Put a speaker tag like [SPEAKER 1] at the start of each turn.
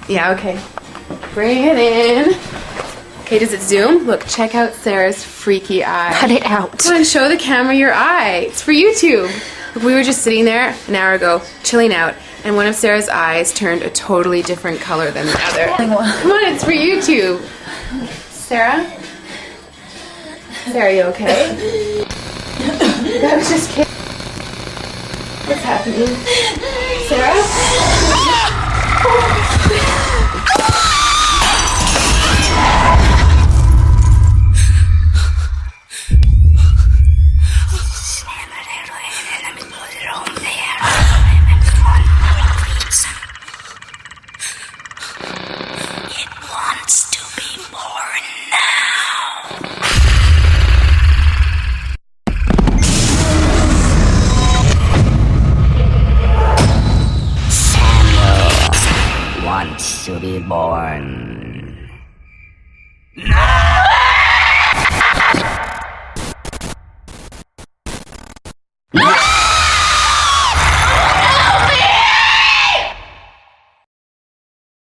[SPEAKER 1] Yeah, okay. Bring it in. Okay, does it zoom? Look, check out Sarah's freaky eye.
[SPEAKER 2] Cut it out.
[SPEAKER 1] Come on, show the camera your eye. It's for YouTube. Look, we were just sitting there an hour ago, chilling out, and one of Sarah's eyes turned a totally different color than the other. Come on, it's for YouTube. Sarah? Sarah, you okay? That was just kidding. What's happening? Sarah?
[SPEAKER 3] Wants to be born.